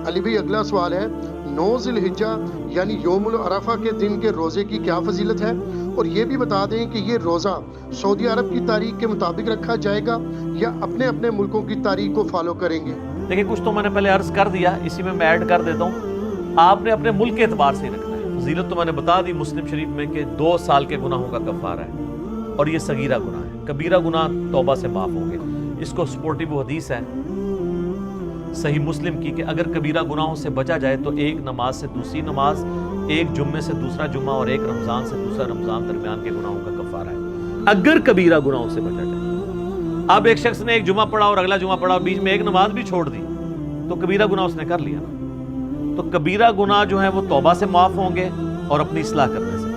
علی بھائی اگلا سوال ہے 9 ذی الحجہ یعنی یوم العرفہ کے دن کے روزے کی کیا فضیلت ہے، اور یہ بھی بتا دیں کہ یہ روزہ سعودی عرب کی تاریخ کے مطابق رکھا جائے گا یا اپنے اپنے ملکوں کی تاریخ کو فالو کریں گے؟ دیکھیں کچھ تو میں نے پہلے عرض کر دیا، اسی میں ایڈ کر دیتا ہوں، آپ نے اپنے ملک کے اعتبار سے ہی رکھنا ہے۔ فضیلت تو میں نے بتا دی مسلم شریف میں کہ 2 سال کے گناہوں کا کفارہ ہے، اور یہ صغیرہ گناہ ہے، کبیرہ گناہ توبہ سے معاف ہوں گے۔ اس کو سپورٹیو حدیث ہے صحیح مسلم کی کہ اگر کبیرہ گناہوں سے بچا جائے تو ایک نماز سے دوسری نماز، ایک جمعے سے دوسرا جمعہ اور ایک رمضان سے دوسرا رمضان درمیان کے گناہوں کا کفارہ ہے، اگر کبیرہ گناہوں سے بچا جائے۔ اب ایک شخص نے ایک جمعہ پڑھا اور اگلا جمعہ پڑھا اور بیچ میں ایک نماز بھی چھوڑ دی تو کبیرہ گناہ اس نے کر لیا نا۔ تو کبیرہ گناہ جو ہیں وہ توبہ سے معاف ہوں گے اور اپنی اصلاح کرنے سے،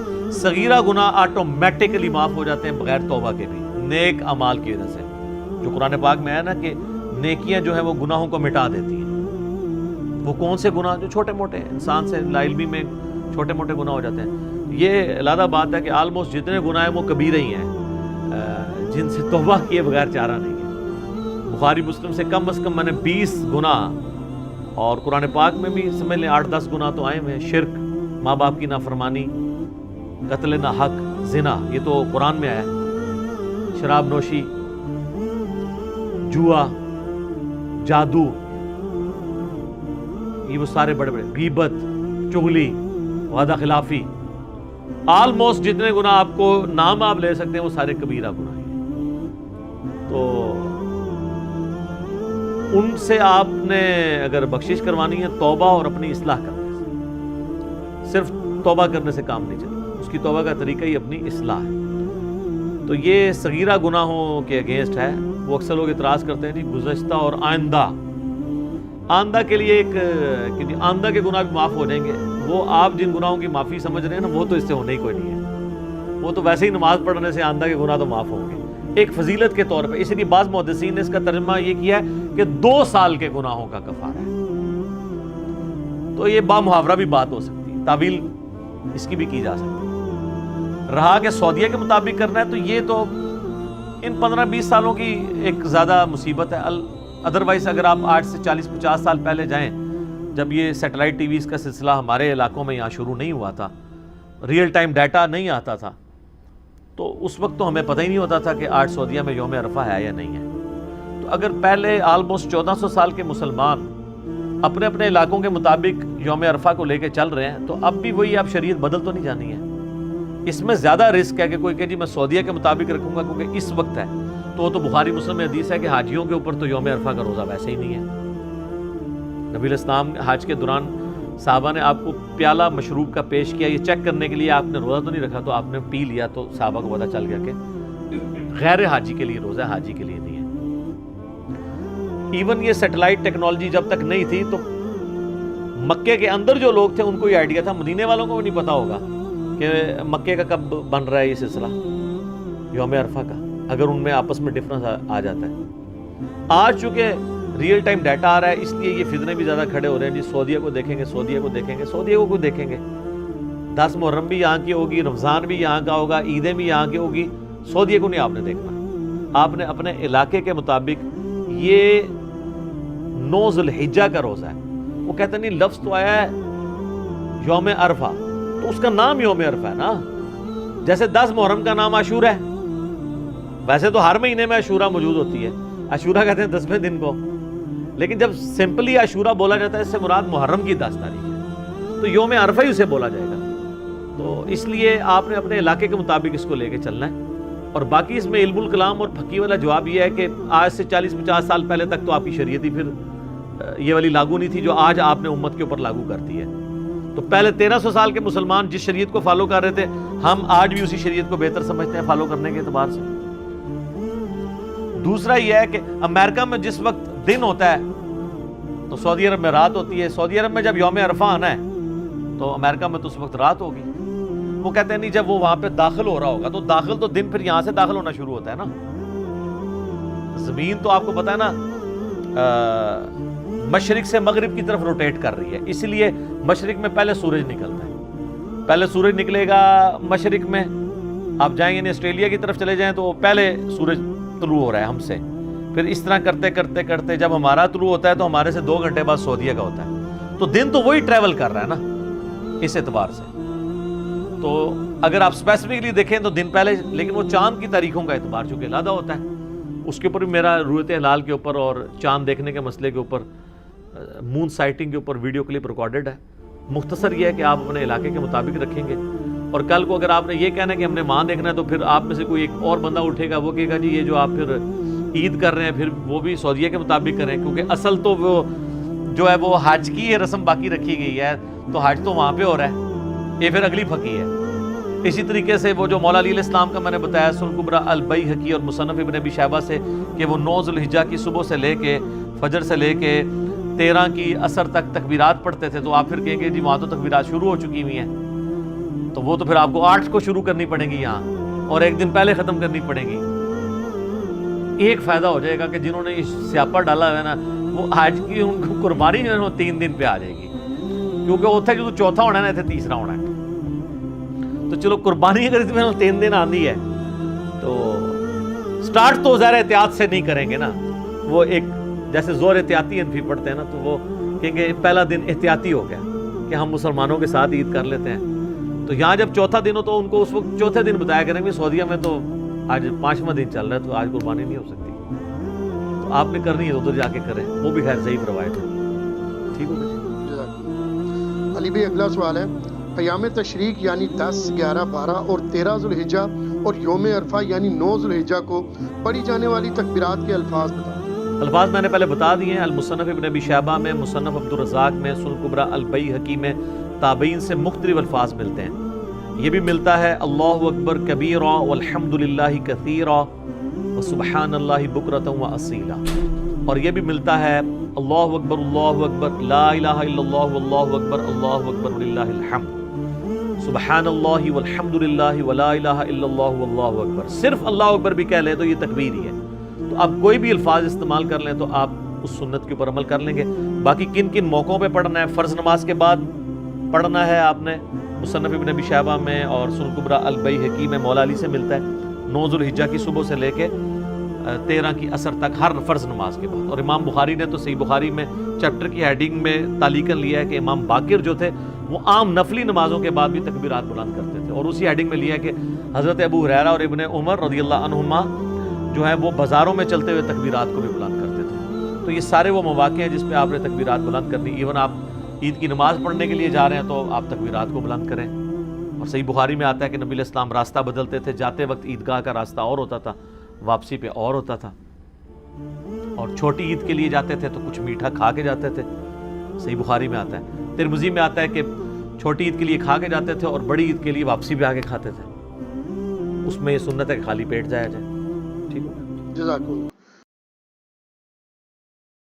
صغیرہ گناہ آٹومیٹکلی معاف ہو جاتے ہیں بغیر توبہ کے بھی، نیک اعمال کی وجہ سے، جو قرآن پاک میں ہے نا کہ نیکیاں جو ہیں وہ گناہوں کو مٹا دیتی ہیں۔ وہ کون سے گناہ؟ جو چھوٹے موٹے انسان سے لا علمی میں چھوٹے موٹے گناہ ہو جاتے ہیں۔ یہ علیحدہ بات ہے کہ آلموسٹ جتنے گناہ ہیں وہ کبیرہ ہی ہیں جن سے توبہ کیے بغیر چارہ نہیں ہے۔ بخاری مسلم سے کم از کم میں نے 20 گناہ، اور قرآن پاک میں بھی سمجھ لیں 8-10 گناہ تو آئے ہوئے ہیں، شرک، ماں باپ کی نافرمانی، قتل نہ حق، زنا، یہ تو قرآن میں آیا ہے، شراب نوشی، جوا، جادو، یہ وہ سارے بڑے بڑے، غیبت، چغلی، وعدہ خلافی، آلموسٹ جتنے گناہ آپ کو نام آپ لے سکتے ہیں وہ سارے کبیرہ گناہ ہیں۔ تو ان سے آپ نے اگر بخشش کروانی ہے توبہ اور اپنی اصلاح کرنے سے، صرف توبہ کرنے سے کام نہیں چلے، اس کی توبہ کا طریقہ ہی اپنی اصلاح ہے۔ تو یہ صغیرہ گناہوں کے اگینسٹ ہے۔ وہ اکثر لوگ اعتراض کرتے ہیں جی گزشتہ اور آئندہ کے لیے ایک کہ آئندہ کے گناہ بھی معاف ہو جائیں گے، وہ آپ جن گناہوں کی معافی سمجھ رہے ہیں نا وہ تو اس سے ہونے ہی کوئی نہیں ہے، وہ تو ویسے ہی نماز پڑھنے سے آئندہ کے گناہ تو معاف ہوں گے ایک فضیلت کے طور پہ۔ اس لیے بعض محدثین نے اس کا ترجمہ یہ کیا ہے کہ 2 سال کے گناہوں کا کفارہ ہے۔ تو یہ بامحاورہ بھی بات ہو سکتی ہے، تعویل اس کی بھی کی جا سکتی ہے۔ رہا کہ سعودیہ کے مطابق کرنا ہے تو یہ تو ان 15-20 سالوں کی ایک زیادہ مصیبت ہے۔ ادروائز اگر آپ 8 سے 40-50 سال پہلے جائیں، جب یہ سیٹلائٹ ٹی ویز کا سلسلہ ہمارے علاقوں میں یہاں شروع نہیں ہوا تھا، ریئل ٹائم ڈیٹا نہیں آتا تھا، تو اس وقت تو ہمیں پتہ ہی نہیں ہوتا تھا کہ آج سعودیہ میں یوم عرفہ ہے یا نہیں ہے۔ تو اگر پہلے آلموسٹ 1400 سال کے مسلمان اپنے اپنے علاقوں کے مطابق یوم عرفہ کو لے کے چل رہے ہیں، تو اب بھی وہی آپ شریعت بدل تو نہیں جانی ہے۔ اس میں زیادہ رسک ہے کہ کوئی کہ جی میں سعودیہ کے مطابق رکھوں گا کیونکہ اس وقت ہے، تو وہ تو بخاری مسلم میں حدیث ہے کہ حاجیوں کے اوپر تو یوم عرفہ کا روزہ ویسے ہی نہیں ہے۔ نبی علیہ السلام حج کے دوران صحابہ نے آپ کو پیالہ مشروب کا پیش کیا، یہ چیک کرنے کے لیے آپ نے روزہ تو نہیں رکھا، تو آپ نے پی لیا تو صحابہ کو پتہ چل گیا کہ غیر حاجی کے لیے روزہ ہے، حاجی کے لیے نہیں ہے۔ ایون یہ سیٹلائٹ ٹیکنالوجی جب تک نہیں تھی تو مکے کے اندر جو لوگ تھے ان کو یہ آئیڈیا تھا، مدینے والوں کو بھی نہیں پتا ہوگا کہ مکے کا کب بن رہا ہے یہ سلسلہ یوم عرفہ کا، اگر ان میں آپس میں ڈفرنس آ جاتا ہے۔ آج چونکہ ریئل ٹائم ڈیٹا آ رہا ہے اس لیے یہ فتنے بھی زیادہ کھڑے ہو رہے ہیں جی سعودیہ کو دیکھیں گے، سعودیہ کو دیکھیں گے، سعودیہ کو کوئی دیکھیں گے، 10 محرم بھی یہاں کی ہوگی، رمضان بھی یہاں کا ہوگا، عیدیں بھی یہاں کی ہوگی، سعودیہ کو نہیں آپ نے دیکھنا۔ آپ نے اپنے علاقے کے مطابق یہ 9 ذی الحجہ کا روزہ ہے، وہ کہتے نہیں لفظ تو آیا ہے یوم عرفہ تو اس کا نام یوم عرفہ ہے نا، جیسے 10 محرم کا نام عاشورہ ہے، ویسے تو ہر مہینے میں عاشورہ موجود ہوتی ہے، عاشورہ کہتے ہیں 10ویں دن کو، لیکن جب سمپلی عاشورہ بولا جاتا ہے اس سے مراد محرم کی 10 تاریخ ہے، تو یوم عرفہ ہی اسے بولا جائے گا۔ تو اس لیے آپ نے اپنے علاقے کے مطابق اس کو لے کے چلنا ہے۔ اور باقی اس میں علم الکلام اور پھکی والا جواب یہ ہے کہ آج سے 40-50 سال پہلے تک تو آپ کی شریعت ہی پھر یہ والی لاگو نہیں تھی جو آج آپ نے امت کے اوپر لاگو کرتی ہے۔ تو پہلے 1300 سال کے مسلمان جس شریعت کو فالو کر رہے تھے، ہم آج بھی اسی شریعت کو بہتر سمجھتے ہیں فالو کرنے کے اعتبار سے۔ دوسرا یہ ہے کہ امریکہ میں جس وقت دن ہوتا ہے تو سعودی عرب میں رات ہوتی ہے، سعودی عرب میں جب یوم عرفہ آنا ہے تو امریکہ میں تو اس وقت رات ہوگی۔ وہ کہتے ہیں نہیں جب وہ وہاں پہ داخل ہو رہا ہوگا تو داخل تو دن پھر یہاں سے داخل ہونا شروع ہوتا ہے نا، زمین تو آپ کو پتا ہے نا مشرق سے مغرب کی طرف روٹیٹ کر رہی ہے، اس لیے مشرق میں پہلے سورج نکلتا ہے، پہلے سورج نکلے گا مشرق میں، آپ جائیں گے آسٹریلیا کی طرف چلے جائیں تو پہلے سورج طلوع ہو رہا ہے ہم سے، پھر اس طرح کرتے کرتے کرتے جب ہمارا طلوع ہوتا ہے تو ہمارے سے 2 گھنٹے بعد سعودیہ کا ہوتا ہے، تو دن تو وہی ٹریول کر رہا ہے نا اس اعتبار سے. تو اگر آپ اسپیسیفکلی دیکھیں تو دن پہلے, لیکن وہ چاند کی تاریخوں کا اعتبار چونکہ علیحدہ ہوتا ہے, اس کے اوپر بھی میرا رؤیت ہلال کے اوپر اور چاند دیکھنے کے مسئلے کے اوپر, مون سائٹنگ کے اوپر ویڈیو کلپ ریکارڈڈ ہے. مختصر یہ ہے کہ آپ اپنے علاقے کے مطابق رکھیں گے, اور کل کو اگر آپ نے یہ کہنا ہے کہ ہم نے وہاں دیکھنا ہے تو پھر آپ میں سے کوئی ایک اور بندہ اٹھے گا, وہ کہے گا جی یہ جو آپ پھر عید کر رہے ہیں پھر وہ بھی سعودیہ کے مطابق کریں, کیونکہ اصل تو وہ جو ہے وہ حج کی یہ رسم باقی رکھی گئی ہے, تو حج تو وہاں پہ ہو رہا ہے, یہ پھر اگلی پھکی ہے. اسی طریقے سے وہ جو مولا علی علیہ السلام کا میں نے بتایا سنن کبریٰ البیہقی اور مصنف ابن ابی شیبہ سے کہ وہ 9 ذو الحجہ کی صبح سے لے کے فجر سے لے کے 13 کی عصر تک تکبیرات پڑھتے تھے, تو آپ پھر کہیں گے جی وہاں تو تکبیرات شروع ہو چکی ہوئی ہیں, تو وہ تو پھر آپ کو 8 کو شروع کرنی پڑیں گی یہاں, اور ایک دن پہلے ختم کرنی پڑیں گی. ایک فائدہ ہو جائے گا کہ جنہوں نے سیاپا ڈالا ہے نا, وہ آج کی ان کو قربانی جو ہے وہ 3 دن پہ آ جائے گی, کیونکہ اتنے جو چوتھا ہونا ہے نا اتنے تیسرا ہونا ہے. تو چلو قربانی اگر اس میں 3 دن آندی ہے تو سٹارٹ تو ظاہر احتیاط سے نہیں کریں گے نا, وہ ایک جیسے زور احتیاطی انفی پڑھتے ہیں نا, تو وہ کہیں گے پہلا دن احتیاطی ہو گیا کہ ہم مسلمانوں کے ساتھ عید کر لیتے ہیں. تو یہاں جب چوتھا دن ہو تو ان کو اس وقت چوتھے دن بتایا کریں گے, سعودیہ میں تو آج 5واں دن چل رہا ہے تو آج قربانی نہیں ہو سکتی, تو آپ نے کرنی ہے ادھر جا کے کریں, وہ بھی خیر ضعیف روایت ہے. ٹھیک ہو گیا علی بھائی اگلا سوال ہے, ایام تشریق یعنی 10, 11, 12 اور 13 ذوالحجہ اور یوم عرفہ یعنی 9 ذوالحجہ کو پڑھی جانے والی تکبیرات کے الفاظ بتائیں. الفاظ میں نے پہلے بتا دیے ہیں, المصنف ابن ابی شیبہ میں, مصنف عبدالرزاق میں, سنن کبریٰ البیہقی میں تابعین سے مختلف الفاظ ملتے ہیں. یہ بھی ملتا ہے اللہ اکبر کبیرا والحمد للہ کثیرا وسبحان اللہ بکرۃ واصیلا, اور یہ بھی ملتا ہے اللہ اکبر لا الہ الا اللہ واللہ اکبر وللہ الحمد, سبحان اللہ والحمد للہ ولا الہ الا اللہ واللہ اکبر. صرف اللہ اکبر بھی کہہ لیں تو یہ تکبیر ہی ہے, تو آپ کوئی بھی الفاظ استعمال کر لیں تو آپ اس سنت کے اوپر عمل کر لیں گے. باقی کن کن موقعوں پہ پڑھنا ہے, فرض نماز کے بعد پڑھنا ہے آپ نے, مصنف ابن ابی شیبہ میں اور سنن کبریٰ البیہقی میں مولا علی سے ملتا ہے 9 ذوالحجہ کی صبح سے لے کے 13 کی عصر تک ہر فرض نماز کے بعد. اور امام بخاری نے تو صحیح بخاری میں چیپٹر کی ہیڈنگ میں تعلیقاً لیا ہے کہ امام باقر جو تھے وہ عام نفلی نمازوں کے بعد بھی تکبیرات بلند کرتے تھے, اور اسی ہیڈنگ میں لیا ہے کہ حضرت ابو ہریرہ اور ابن عمر رضی اللہ عنہما جو ہے وہ بازاروں میں چلتے ہوئے تکبیرات کو بھی بلند کرتے تھے. تو یہ سارے وہ مواقع ہیں جس پہ آپ نے تکبیرات بلند کرنی. ایون آپ عید کی نماز پڑھنے کے لیے جا رہے ہیں تو آپ تکبیرات کو بلند کریں. اور صحیح بخاری میں آتا ہے کہ نبی علیہ السلام راستہ بدلتے تھے, جاتے وقت عیدگاہ کا راستہ اور ہوتا تھا, واپسی پہ اور ہوتا تھا, اور چھوٹی عید کے لیے جاتے تھے تو کچھ میٹھا کھا کے جاتے تھے, صحیح بخاری میں آتا ہے. ترمذی میں آتا ہے کہ چھوٹی عید کے لیے کھا کے جاتے تھے اور بڑی عید کے لیے واپسی پہ آ کے کھاتے تھے. اس میں یہ سنت ہے کہ خالی پیٹ جایا جائے. ٹھیک ہے, جزاک اللہ.